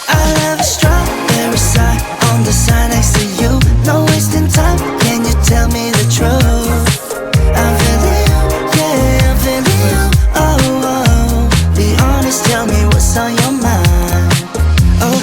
I love a strawberry side on the side next to you. No wasting time, can you tell me the truth? I'm feeling you, yeah, I'm feeling you. Oh, oh, be honest, tell me what's on your mind. Oh.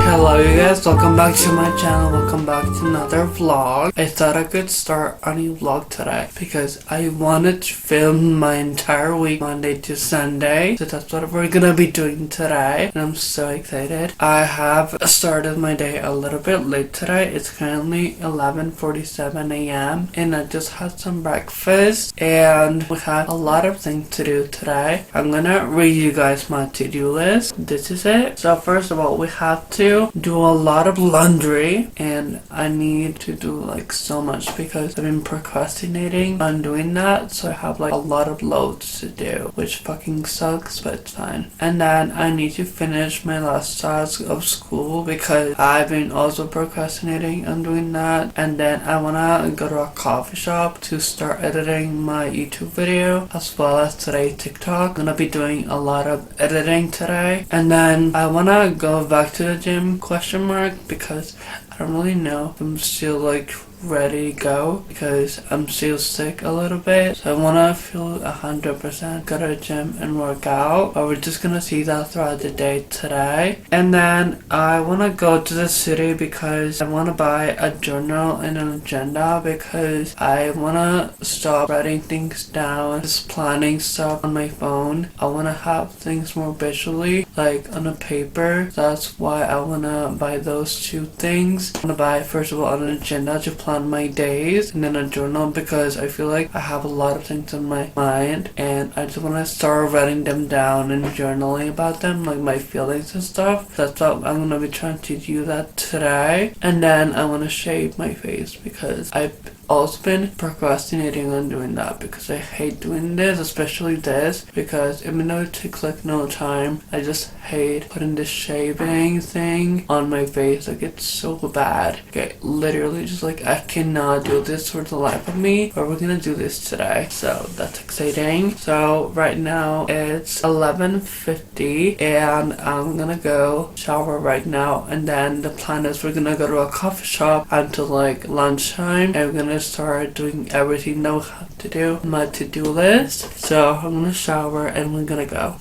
Hello you guys, welcome back to my channel, welcome back to another vlog. I thought I could start a new vlog today because I wanted to film my entire week, Monday to Sunday. So that's what we're gonna be doing today, and I'm so excited. I have started my day a little bit late today. It's currently 11:47 a.m. and I just had some breakfast and we have a lot of things to do today. I'm gonna read you guys my to-do list. This is it. So first of all, we have to do a lot of laundry, and I need to do like so much because I've been procrastinating on doing that. So I have like a lot of loads to do, which fucking sucks, but it's fine. And then I need to finish my last task of school because I've been also procrastinating on doing that. And then I wanna go to a coffee shop to start editing my YouTube video as well as today's TikTok. I'm gonna be doing a lot of editing today. And then I wanna go back to the gym, question mark, because I don't really know if I'm still like ready to go because I'm still sick a little bit. So I want to feel 100% go to the gym and work out, but we're just gonna see that throughout the day today. And then I want to go to the city because I want to buy a journal and an agenda because I want to stop writing things down, just planning stuff on my phone. I want to have things more visually, like on a paper. That's why I want to buy those two things. I want to buy first of all an agenda to plan my days, and then a journal because I feel like I have a lot of things on my mind and I just want to start writing them down and journaling about them, like my feelings and stuff. That's what I'm gonna be trying to do that today. And then I want to shave my face because I've also been procrastinating on doing that because I hate doing this, especially this, because even though it takes like no time, I just hate putting this shaving thing on my face. Like, it's so bad. Okay, literally just like I cannot do this for the life of me, but we're gonna do this today, so that's exciting. So right now it's 11:50 and I'm gonna go shower right now, and then the plan is we're gonna go to a coffee shop until like lunchtime, and we're gonna start doing everything that we have to do on my to-do list. So I'm gonna shower and we're gonna go.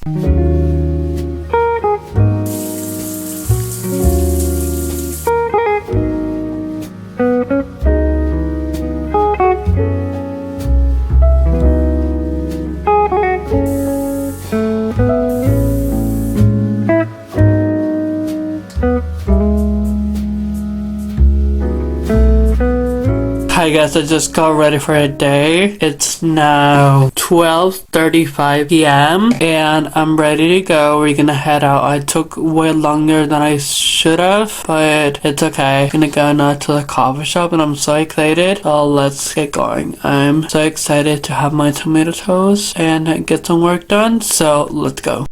Hi guys, I just got ready for a day. It's now 12:35 p.m. and I'm ready to go. We're gonna head out. I took way longer than I should have, but it's okay. I'm gonna go now to the coffee shop and I'm so excited. So let's get going. I'm so excited to have my tomato toast and get some work done. So let's go.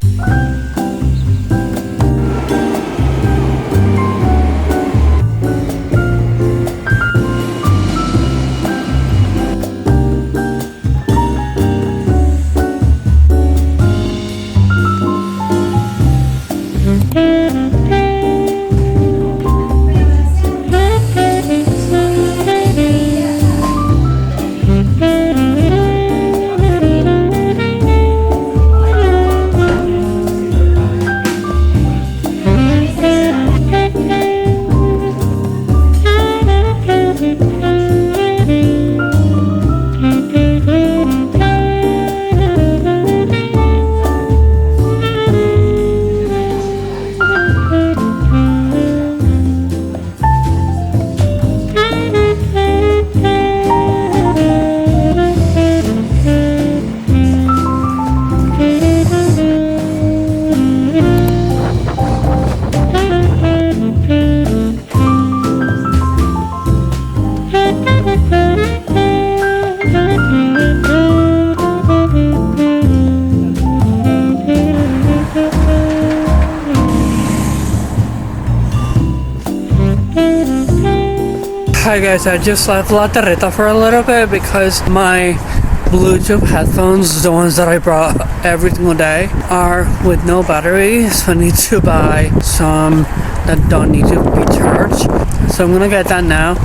Hi guys, I just left La Terreta for a little bit because my Bluetooth headphones, the ones that I brought every single day, are with no battery, so I need to buy some that don't need to be charged. So I'm gonna get that now.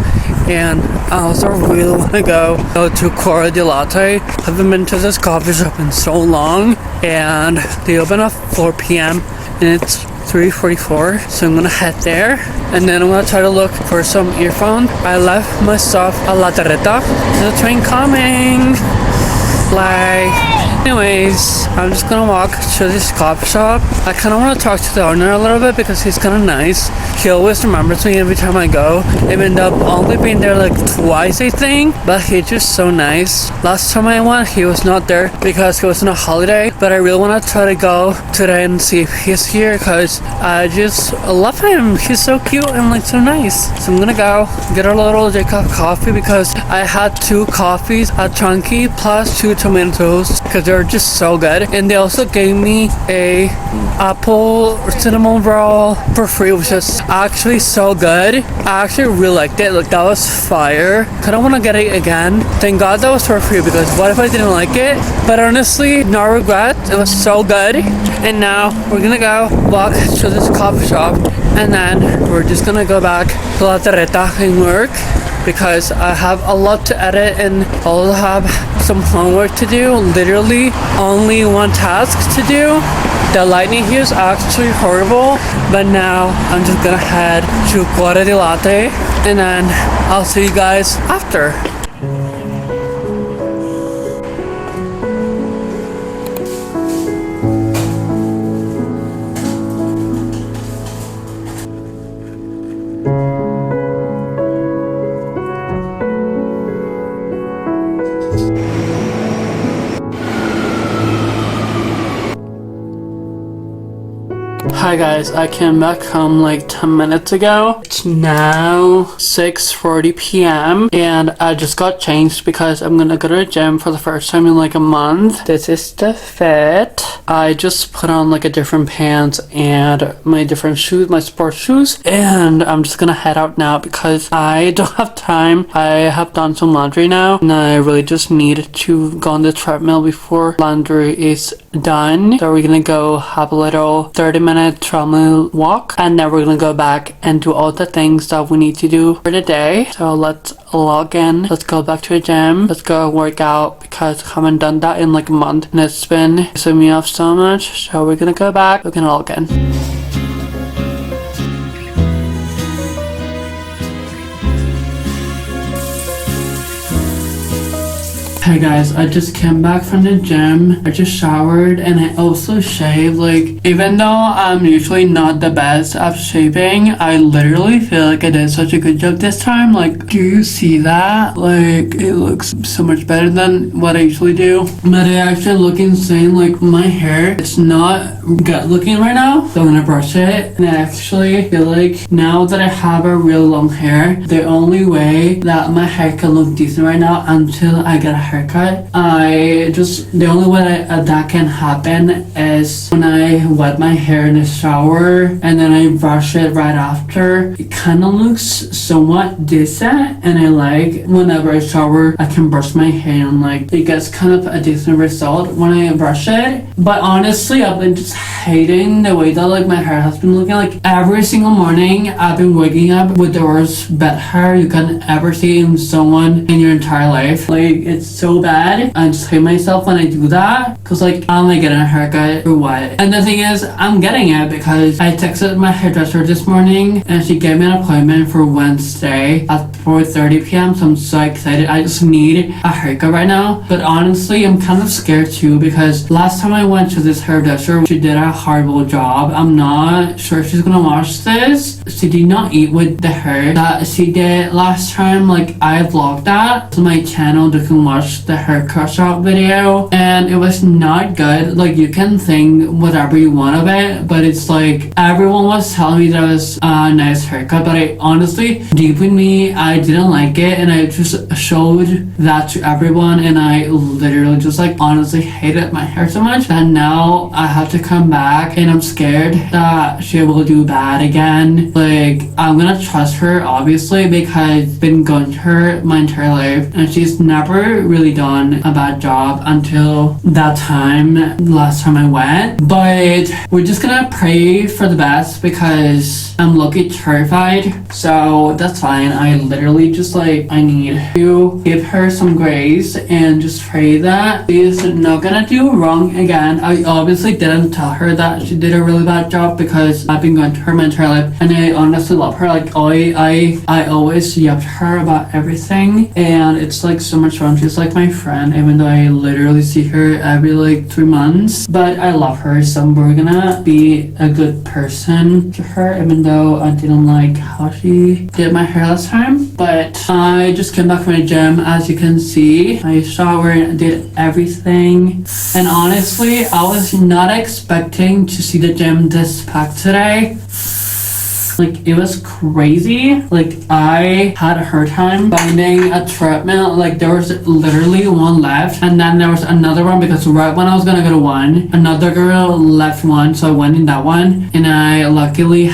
And I also really want to go to Cora di Latte. I haven't been to this coffee shop in so long, and they open at 4 p.m. and it's 3:44, so I'm gonna head there, and then I'm gonna try to look for some earphones. I left my stuff at La Terreta. There's a train coming. Anyways, I'm just gonna walk to this coffee shop. I kind of want to talk to the owner a little bit because he's kind of nice. He always remembers me every time I go, even though I've only been there like twice, I think, but he's just so nice. Last time I went, he was not there because he was on a holiday, but I really want to try to go today and see if he's here because I just love him. He's so cute and like so nice. So I'm gonna go get a little Jacob coffee because I had 2 coffees at Chunky plus 2 tomato toast because they're just so good. And they also gave me a apple cinnamon roll for free, which is actually so good. I actually really liked it. Like, that was fire. Kind of want to get it again. Thank God that was for free because what if I didn't like it? But honestly, no regret. It was so good. And now we're gonna go walk to this coffee shop, and then we're just gonna go back to La Terreta and work because I have a lot to edit and I'll have some homework to do. Literally only one task to do. The lightning here is actually horrible, but now I'm just gonna head to Cora di Latte and then I'll see you guys after. Hi guys, I came back home like 10 minutes ago. It's now 6:40 p.m. and I just got changed because I'm gonna go to the gym for the first time in like a month. This is the fit. I just put on like a different pants and my different shoes, my sports shoes, and I'm just gonna head out now because I don't have time. I have done some laundry now and I really just need to go on the treadmill before laundry is done. So we're gonna go have a little 30-minute treadmill walk and then we're gonna go back and do all the things that we need to do for the day. So let's log in. Let's go back to the gym. Let's go work out because I haven't done that in like a month and it's been pissing me off so much. So we're gonna go back. We're gonna log in. Hey guys, I just came back from the gym. I just showered and I also shaved. Like, even though I'm usually not the best at shaving, I literally feel like I did such a good job this time. Like, do you see that? Like, it looks so much better than what I usually do. But I actually look insane. Like, my hair, it's not good looking right now. So I'm gonna brush it. And I actually feel like now that I have a real long hair, the only way that my hair can look decent right now until I get a haircut, the only way that can happen is when I wet my hair in the shower and then I brush it right after. It kind of looks somewhat decent and I like whenever I shower I can brush my hair and like it gets kind of a decent result when I brush it. But honestly, I've been just hating the way that like my hair has been looking. Like every single morning I've been waking up with the worst bed hair you can ever see in someone in your entire life. Like, it's so bad. I just hate myself when I do that because like I'm like getting a haircut or what. And the thing is, I'm getting it because I texted my hairdresser this morning and she gave me an appointment for Wednesday at 4:30 p.m. so I'm so excited. I just need a haircut right now. But honestly, I'm kind of scared too because last time I went to this hairdresser, she did a horrible job. I'm not sure if she's gonna watch this. She did not eat with the hair that she did last time. Like, I vlogged that, so my channel, you can watch watched the haircut shop video and it was not good. Like, you can think whatever you want of it, but it's like everyone was telling me that it was a nice haircut, but I honestly, deep in me, I didn't like it, and I just showed that to everyone, and I literally just like honestly hated my hair so much that now I have to come back, and I'm scared that she will do bad again. Like, I'm gonna trust her obviously because I've been going to her my entire life, and she's never really done a bad job until that time, last time I went. But we're just gonna pray for the best because I'm low-key terrified, so that's fine. I literally just like, I need to give her some grace and just pray that she's not gonna do wrong again. I obviously didn't tell her that she did a really bad job because I've been going to her my entire life, and I honestly love her. Like, I always yapped her about everything, and it's like so much fun. She's like my friend, even though I literally see her every like 3 months, but I love her, so we're gonna be a good person to her, even though I didn't like how she did my hair last time. But I just came back from my gym. As you can see, I showered, did everything, and honestly I was not expecting to see the gym this packed today. Like, it was crazy. Like, I had a hard time finding a treadmill. Like, there was literally one left, and then there was another one because right when I was gonna go to one, another girl left one, so I went in that one, and I luckily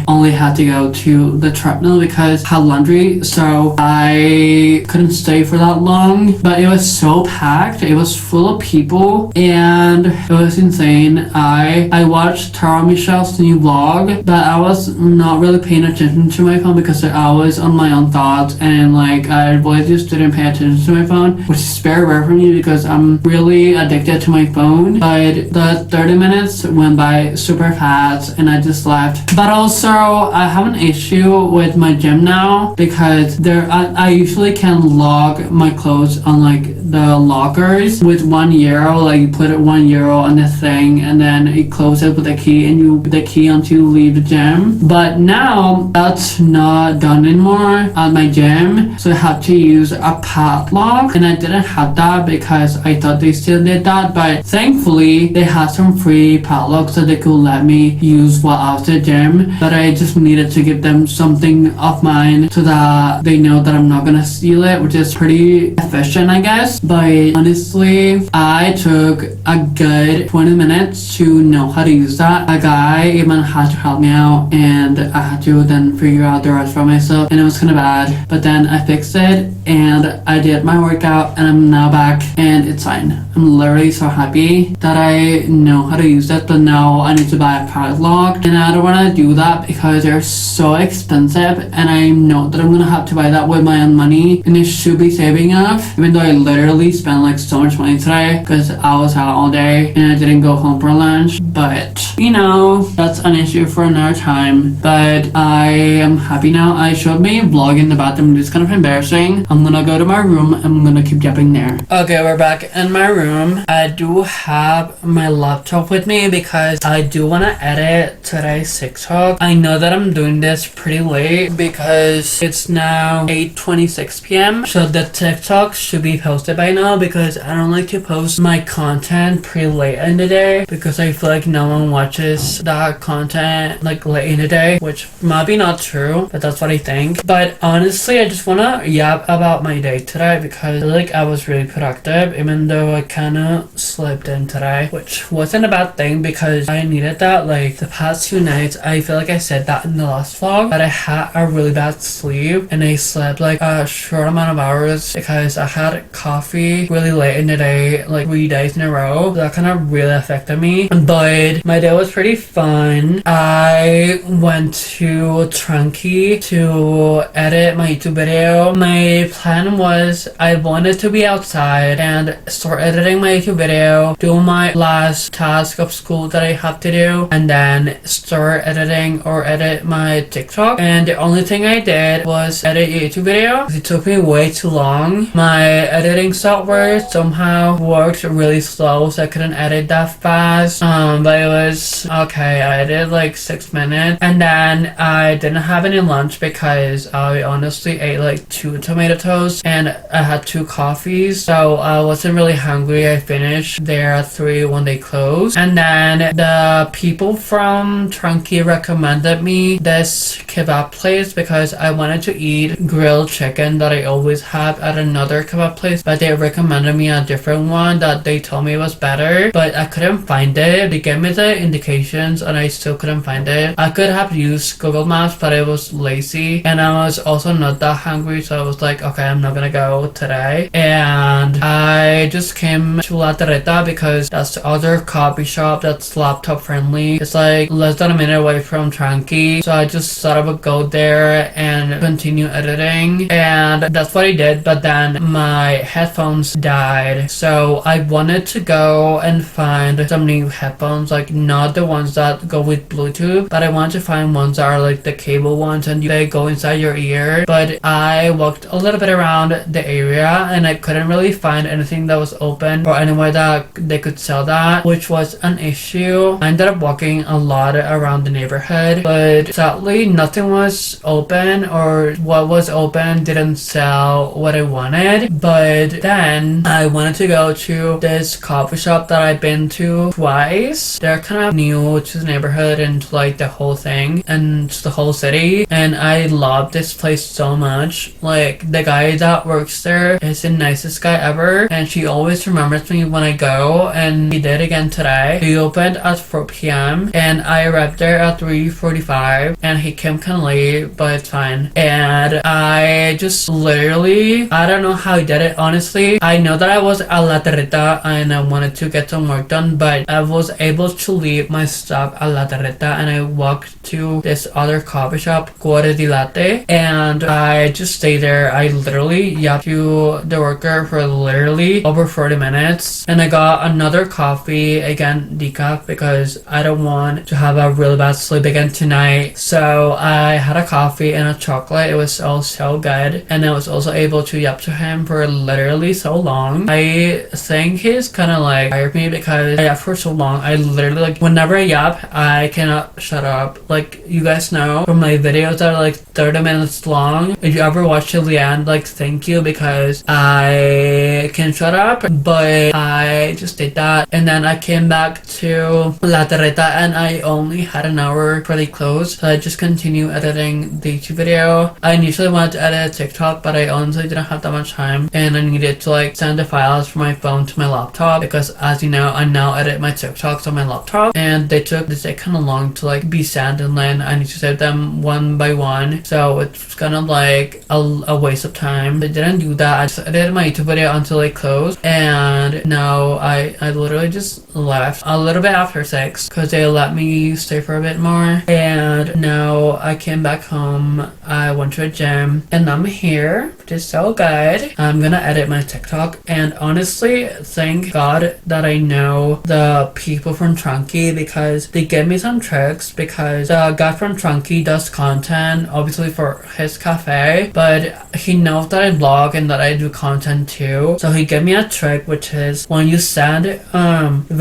only had to go to the treadmill because I had laundry, so I couldn't stay for that long. But it was so packed. It was full of people, and it was insane. I watched Tara Michelle's new vlog, but I was not really paying attention to my phone because I was on my own thoughts, and like I really just didn't pay attention to my phone, which is very rare for me because I'm really addicted to my phone. But the 30 minutes went by super fast and I just left. But also I have an issue with my gym now because I usually can log my clothes on like the lockers with €1. Like, you put it €1 on the thing and then you close it with a key, and you put the key until you leave the gym. But now that's not done anymore at my gym, so I had to use a padlock, and I didn't have that because I thought they still did that. But thankfully they had some free padlocks that they could let me use while I was at the gym, but I just needed to give them something of mine so that they know that I'm not gonna steal it, which is pretty efficient, I guess. But honestly, I took a good 20 minutes to know how to use that. A guy even had to help me out, and I had to then figure out the rest for myself, and it was kind of bad. But then I fixed it, and I did my workout, and I'm now back, and it's fine. I'm literally so happy that I know how to use it, but now I need to buy a padlock, and I don't want to do that because they're so expensive, and I know that I'm gonna have to buy that with my own money, and I should be saving up, even though I literally spent like so much money today because I was out all day and I didn't go home for lunch. But you know, that's an issue for another time. But I am happy now. I showed my vlog in the bathroom. It's kind of embarrassing. I'm gonna go to my room and I'm gonna keep yapping there. Okay, we're back in my room. I do have my laptop with me because I do want to edit today's TikTok. I know that I'm doing this pretty late because it's now 8:26 p.m. so the TikTok should be posted by now, because I don't like to post my content pretty late in the day because I feel like no one watches that content like late in the day, which might be not true, but that's what I think. But honestly, I just want to yap about my day today because I feel like I was really productive, even though I kind of slept in today, which wasn't a bad thing because I needed that. Like, the past 2 nights, I feel like I said that in the last vlog, but I had a really bad sleep and I slept like a short amount of hours because I had coffee really late in the day, like 3 days in a row. That kind of really affected me. But my day was pretty fun. I went to Trunky to edit my YouTube video. My plan was I wanted to be outside and start editing my YouTube video, do my last task of school that I have to do, and then start editing or edit my TikTok. And the only thing I did was edit a YouTube video. It took me way too long. My editing software somehow worked really slow, so I couldn't edit that fast. But it was okay. I did like 6 minutes, and then then I didn't have any lunch because I honestly ate like 2 tomato toasts and I had 2 coffees, so I wasn't really hungry. I finished there at 3 when they closed. And then the people from Trunky recommended me this kebab place because I wanted to eat grilled chicken that I always have at another kebab place, but they recommended me a different one that they told me was better, but I couldn't find it. They gave me the indications and I still couldn't find it. I could have used Google Maps, but I was lazy and I was also not that hungry, so I was like, okay, I'm not gonna go today. And I just came to La Terreta because that's the other coffee shop that's laptop friendly. It's like less than a minute away from Tranqui, so I just thought I would go there and continue editing, and that's what I did. But then my headphones died, so I wanted to go and find some new headphones, like not the ones that go with Bluetooth, but I wanted to find ones that are like the cable ones and they go inside your ear. But I walked a little bit around the area and I couldn't really find anything that was open or anywhere that they could sell that, which was an issue. I ended up walking a lot around the neighborhood, but sadly nothing was open, or what was open didn't sell what I wanted. But then I wanted to go to this coffee shop that I've been to twice. They're kind of new to the neighborhood and to like the whole thing and to the whole city, and I love this place so much. Like the guy that works there is the nicest guy ever, and she always remembers me when I go, and he did again today. He opened at 4 p.m. and I arrived there at 3:45 and he came kind of late, but it's fine. And I just literally, I don't know how he did it, honestly. I know that I was at La Terreta and I wanted to get some work done, but I was able to leave my stop at La Terreta and I walked to this other coffee shop, Cuore di Latte, and I just stayed there. I literally yapped to the worker for literally over 40 minutes, and I got another coffee, again decaf, because I don't want to have a really bad sleep again tonight. So I had a coffee and a chocolate. It was all so good, and I was also able to yap to him for literally so long. I think he's kind of like tired me because I yapped for so long. I literally, like, whenever I yap, I cannot shut up. Like, you guys know from my videos that are like 30 minutes long, if you ever watch till the end, like, thank you, because I can shut up. But I just did that, and then I came back to La Terreta and I only had an hour before they closed, so I just continued editing the YouTube video. I initially wanted to edit a TikTok, but I honestly didn't have that much time, and I needed to like send the files from my phone to my laptop, because as you know, I now edit my TikToks on my laptop, and they take kind of long to like be sent, and then I need to save them one by one, so it's kind of like a waste of time. I didn't do that. I just edited my YouTube video until it closed, and now I literally just left a little bit after 6 because they let me stay for a bit more, and now I came back home. I went to a gym and I'm here, which is so good. I'm gonna edit my TikTok, and honestly, thank God that I know the people from Trunky, because they gave me some tricks, because the guy from Trunky does content obviously for his cafe, but he knows that I vlog and that I do content too, so he gave me a trick, which is when you send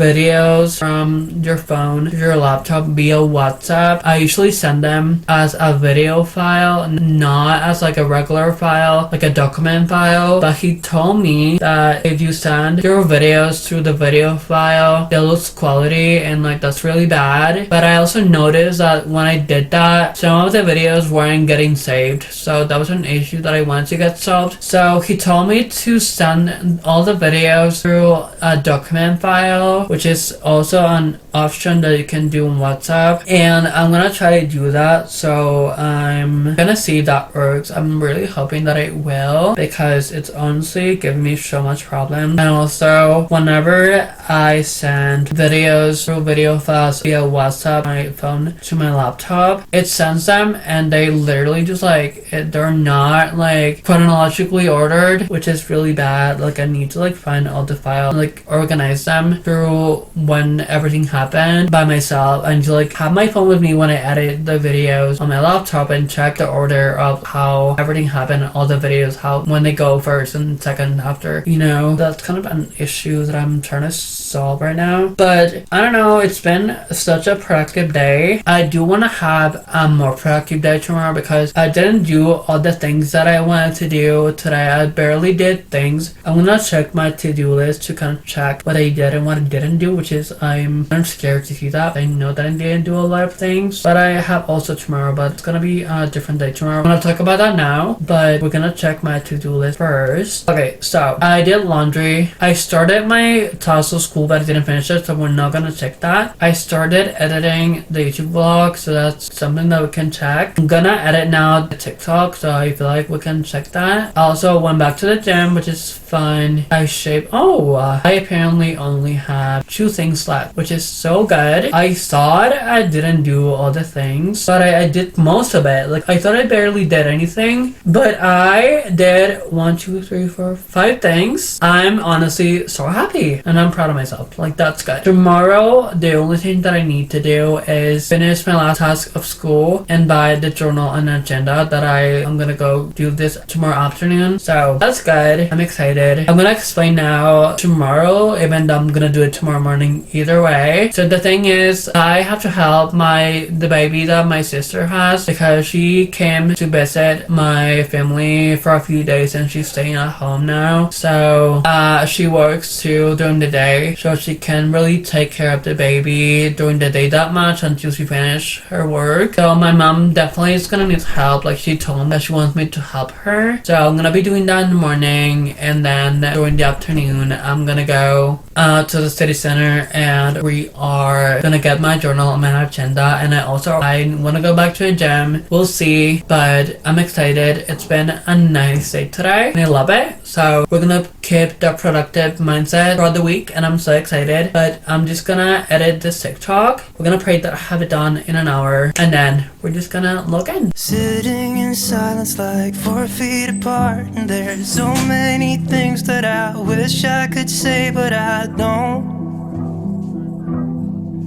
videos from your phone to your laptop via WhatsApp, I usually send them as a video file, not as like a regular file, like a document file. But he told me that if you send your videos through the video file, they lose quality, and like that's really bad. But I also noticed that when I did that, some of the videos weren't getting saved, so that was an issue that I wanted to get solved. So he told me to send all the videos through a document file, which is also an option that you can do on WhatsApp, and I'm gonna try to do that. So I'm gonna see if that works. I'm really hoping that it will, because it's honestly giving me so much problem. And also, whenever I send videos through video files via WhatsApp, my phone to my laptop, it sends them and they literally just like they're not like chronologically ordered, which is really bad. Like I need to like find all the files and like organize them through when everything happens happen by myself and to like have my phone with me when I edit the videos on my laptop and check the order of how everything happened, all the videos, how when they go first and second after, you know. That's kind of an issue that I'm trying to solve right now. But I don't know, it's been such a productive day. I do want to have a more productive day tomorrow because I didn't do all the things that I wanted to do today. I barely did things. I'm gonna check my to-do list to kind of check what I did and what I didn't do, which is I'm scared to see that. I know that I didn't do a lot of things, but I have also tomorrow, but it's gonna be a different day tomorrow. I'm gonna talk about that now, but we're gonna check my to-do list first. Okay, so I did laundry. I started my tassel school, but I didn't finish it, so we're not gonna check that. I started editing the YouTube vlog, so that's something that we can check. I'm gonna edit now the TikTok, so I feel like we can check that. I also went back to the gym, which is fun. I shaved. I apparently only have 2 things left, which is so good. I thought I didn't do all the things, but I did most of it. Like, I thought I barely did anything, but I did 1, 2, 3, 4, 5 things. I'm honestly so happy and I'm proud of myself. Like, that's good. Tomorrow, the only thing that I need to do is finish my last task of school and buy the journal and agenda that I'm gonna go do this tomorrow afternoon. So that's good. I'm excited. I'm gonna explain now tomorrow, even though I'm gonna do it tomorrow morning either way. So the thing is, I have to help the baby that my sister has because she came to visit my family for a few days and she's staying at home now. So she works too during the day, so she can really take care of the baby during the day that much until she finish her work. So my mom definitely is gonna need help. Like, she told me that she wants me to help her, so I'm gonna be doing that in the morning, and then during the afternoon I'm gonna go to the city center and we are gonna get my journal and my agenda. And I want to go back to the gym. We'll see, but I'm excited. It's been a nice day today and I love it. So we're gonna keep the productive mindset throughout the week and I'm so excited. But I'm just gonna edit this TikTok. We're gonna pray that I have it done in an hour and then we're just gonna log in. Sitting in silence like 4 feet apart, and there's so many things that I wish I could say, but I don't.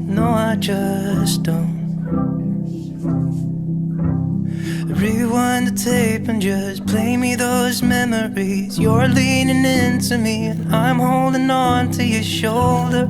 No, I just don't. Rewind the tape and just play me those memories. You're leaning into me and I'm holding on to your shoulder.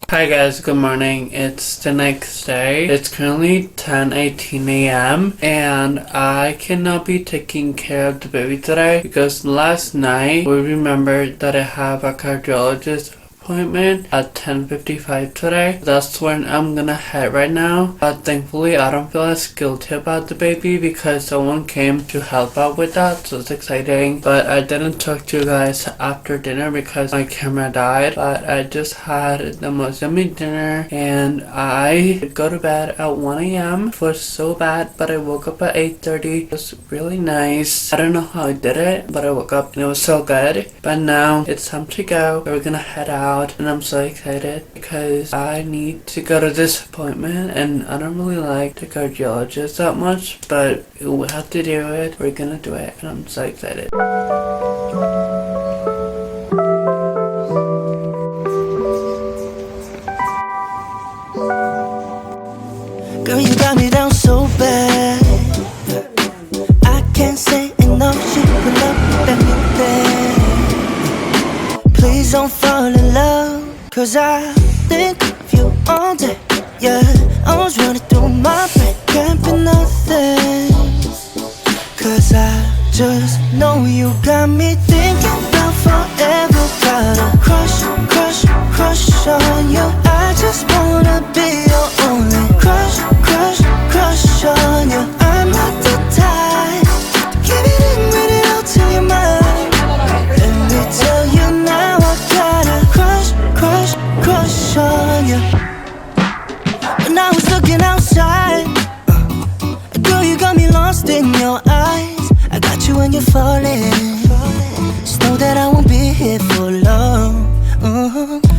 Hi guys, good morning. It's the next day. It's currently 10:18 a.m. and I cannot be taking care of the baby today because last night we remembered that I have a cardiologist appointment at 10:55 today. That's when I'm gonna head right now. But thankfully I don't feel as guilty about the baby because someone came to help out with that, so it's exciting. But I didn't talk to you guys after dinner because my camera died. But I just had the most yummy dinner and I go to bed at 1 a.m. It was so bad, but I woke up at 8:30. It was really nice. I don't know how I did it, but I woke up and it was so good. But now it's time to go. We're gonna head out and I'm so excited because I need to go to this appointment and I don't really like the cardiologist that much, but we have to do it. We're gonna do it and I'm so excited. Girl, you got me down so bad. I can't say enough. You will love me, baby. Please don't fall in love, cause I think of you all day. Yeah, I was running through my brain, can't be nothing. Cause I just know you got me thinking about forever. Got a crush, crush, crush on you. I just just wanna be your only crush, crush, crush on you. I'm not the type to give it in, read it out till you're mine. Let me tell you now, I got a crush, crush, crush on you. When I was looking outside, girl, you got me lost in your eyes. I got you when you're falling. Just know that I won't be here for long.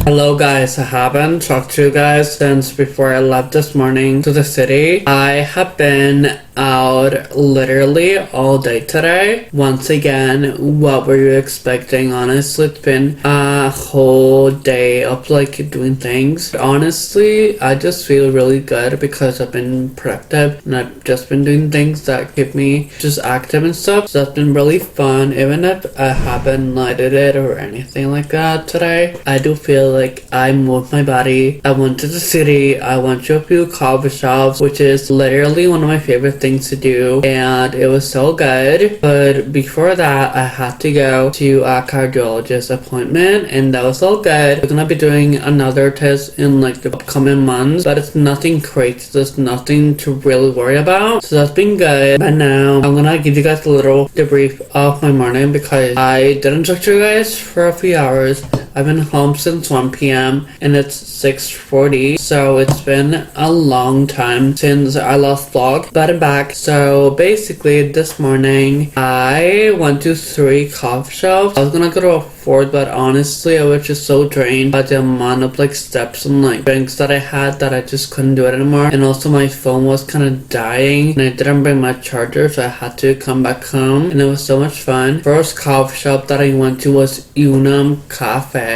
Hello guys, I haven't talked to you guys since before I left this morning to the city. I have been out literally all day today. Once again, what were you expecting? Honestly, it's been a whole day of like doing things. Honestly, I just feel really good because I've been productive and I've just been doing things that keep me just active and stuff. So that's been really fun. Even if I haven't lighted it or anything like that today, I do feel like I moved my body. I went to the city. I went to a few coffee shops, which is literally one of my favorite things to do, and it was so good. But before that, I had to go to a cardiologist appointment, and that was all good. We're gonna be doing another test in like the upcoming months, but it's nothing crazy. There's nothing to really worry about, so that's been good. But now I'm gonna give you guys a little debrief of my morning because I didn't talk to you guys for a few hours. I've been home since 1 p.m. and it's 6:40, so it's been a long time since I last vlogged, but I'm back. So basically this morning I went to 3 coffee shops. I was gonna go to a 4th, but honestly I was just so drained by the amount of like steps and like drinks that I had that I just couldn't do it anymore. And also my phone was kind of dying and I didn't bring my charger, so I had to come back home, and it was so much fun. First coffee shop that I went to was Unum Cafe.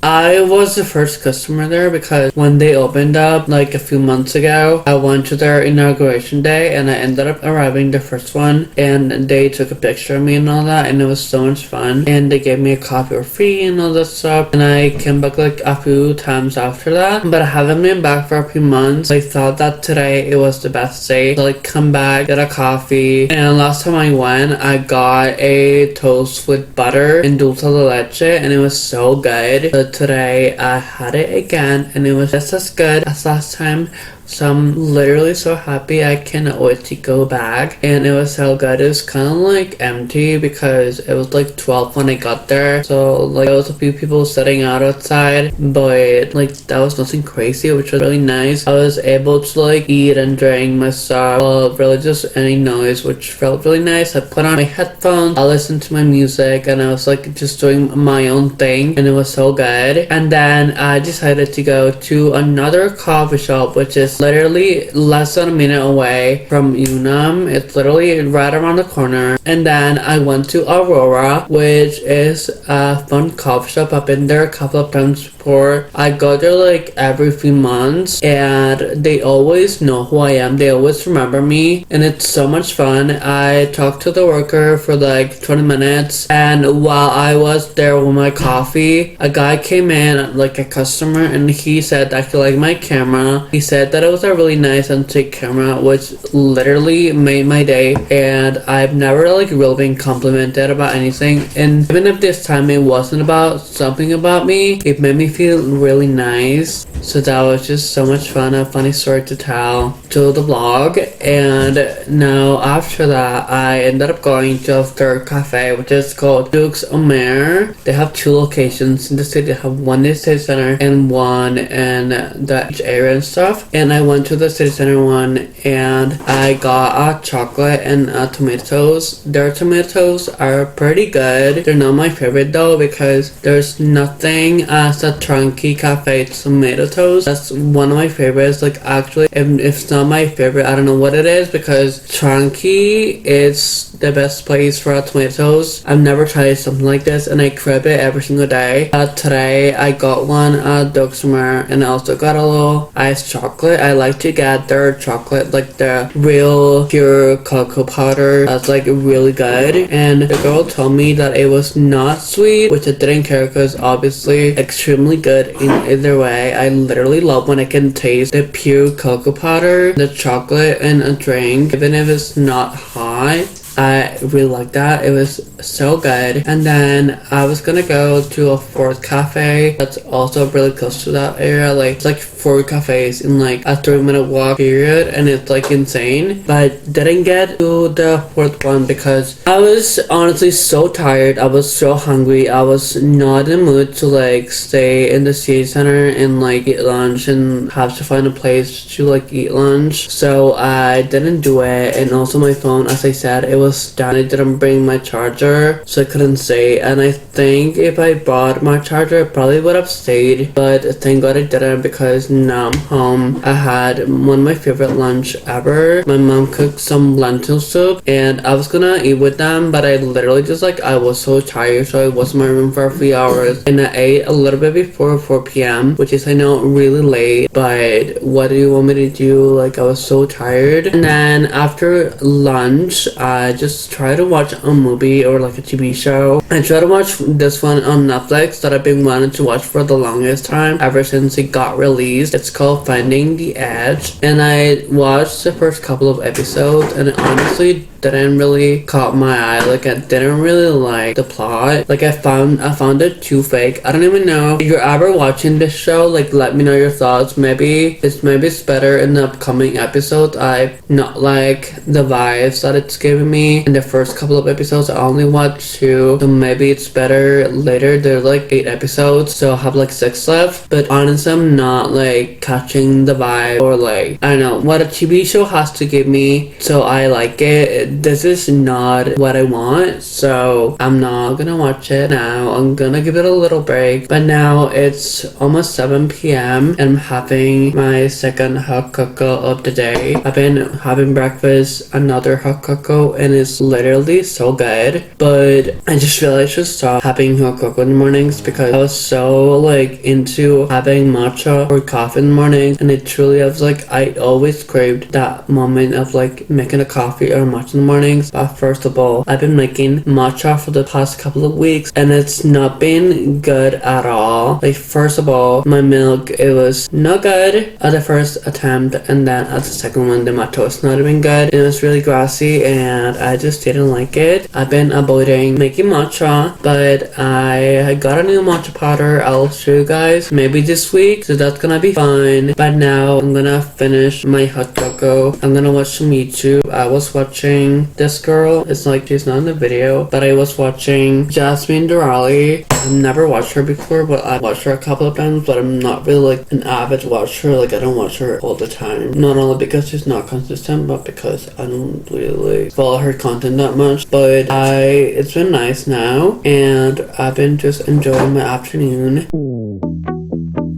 I was the first customer there because when they opened up like a few months ago, I went to their inauguration day and I ended up arriving the first one, and they took a picture of me and all that, and it was so much fun. And they gave me a coffee for free and all that stuff, and I came back like a few times after that, but I haven't been back for a few months. I thought that today it was the best day to like come back, get a coffee. And last time I went, I got a toast with butter and dulce de leche, and it was so good. But today I had it again and it was just as good as last time. So I'm literally so happy. I cannot wait to go back, and it was so good. It was kind of like empty because it was like 12 when I got there, so like there was a few people sitting out outside, but like that was nothing crazy, which was really nice. I was able to like eat and drink my stuff without really just any noise, which felt really nice. I put on my headphones, I listened to my music, and I was like just doing my own thing, and it was so good. And then I decided to go to another coffee shop, which is literally less than a minute away from Unum. It's literally right around the corner. And then I went to Aurora, which is a fun coffee shop. I've been there a couple of times before. I go there like every few months, and they always know who I am. They always remember me, and it's so much fun. I talked to the worker for like 20 minutes, and while I was there with my coffee, a guy came in, like a customer, and he said that he liked my camera. He said that it was a really nice and thick camera, which literally made my day, and I've never like really been complimented about anything. And even if this time it wasn't about something about me, it made me feel really nice. So that was just so much fun. A funny story to tell to the vlog. And now after that, I ended up going to a 3rd cafe, which is called Duke's Omer. They have 2 locations in the city. They have one in the city center and one in the area and stuff. And I went to the city center one, and I got a chocolate and tomato toast. Their tomatoes are pretty good. They're not my favorite though, because there's nothing as a Trunky Cafe tomato toast. That's one of my favorites. Like actually, if it's not my favorite, I don't know what it is, because Trunky is the best place for tomato toast. I've never tried something like this, and I crave it every single day. Today I got one at Duke's Omer, and I also got a little iced chocolate. I like to get their chocolate, like the real pure cocoa powder. That's like really good. And the girl told me that it was not sweet, which I didn't care because obviously extremely good in either way. I literally love when I can taste the pure cocoa powder, the chocolate in a drink, even if it's not hot. I really liked that. It was so good. And then I was gonna go to a fourth cafe that's also really close to that area. Like it's like 4 cafes in like a 3-minute walk period, and it's like insane. But didn't get to the fourth one because I was honestly so tired. I was so hungry. I was not in the mood to like stay in the city center and like eat lunch and have to find a place to like eat lunch. So I didn't do it. And also my phone, as I said, it was down. I didn't bring my charger, so I couldn't stay. And I think if I brought my charger, I probably would have stayed. But thank God I didn't, because now I'm home. I had one of my favorite lunch ever. My mom cooked some lentil soup and I was gonna eat with them, but I literally just like, I was so tired, so I was in my room for a few hours and I ate a little bit before 4 p.m, which is, I know, really late, but what do you want me to do? Like, I was so tired. And then after lunch, I just tried to watch a movie or like a TV show. I tried to watch this one on Netflix that I've been wanting to watch for the longest time ever since it got released. It's called Finding the Edge, and I watched the first couple of episodes and it honestly didn't really caught my eye. Like, I didn't really like the plot. Like, I found it too fake. I don't even know if you're ever watching this show. Like, let me know your thoughts. Maybe it's better in the upcoming episodes. I not like the vibes that it's giving me in the first couple of episodes. I only watched 2, so maybe it's better later. There's like 8 episodes, so I have like 6 left. But honestly, I'm not like catching the vibe, or like, I don't know what a TV show has to give me, so I like it. This is not what I want, so I'm not gonna watch it now. I'm gonna give it a little break. But now it's almost 7 p.m. and I'm having my second hot cocoa of the day. I've been having breakfast, another hot cocoa, and it's literally so good. But I just feel I should stop having hot cocoa in the mornings because I was so like into having matcha or coffee in the morning, and it truly was like, I always craved that moment of like making a coffee or matcha in the mornings. But first of all, I've been making matcha for the past couple of weeks and it's not been good at all. Like, first of all, my milk, it was not good at the first attempt, and then at the second one, the matcha was not even good. It was really grassy and I just didn't like it. I've been avoiding making matcha, but I got a new matcha powder. I'll show you guys maybe this week, so that's gonna be fun. But now I'm gonna finish my hot cocoa. I'm gonna watch some YouTube. I was watching this girl. It's like she's not in the video, but I was watching Jasmine Durali. I've never watched her before, but I watched her a couple of times, but I'm not really like an avid watcher. Like, I don't watch her all the time. Not only because she's not consistent, but because I don't really follow her content that much. But it's been nice now, and I've been just enjoying my afternoon.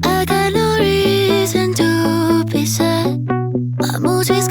I got no reason to be sad. My mood is